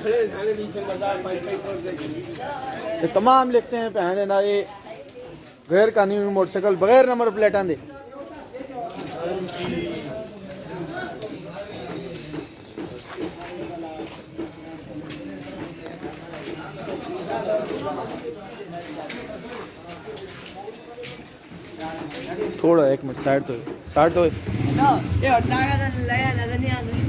ये तमाम लिखते हैं भैन ना ये गैर कानूनी मोटरसाइकिल बगैर नंबर प्लेटां दे थोड़ा एक मिनट साइड तो ये हटा के तो लगा नजर नहीं आना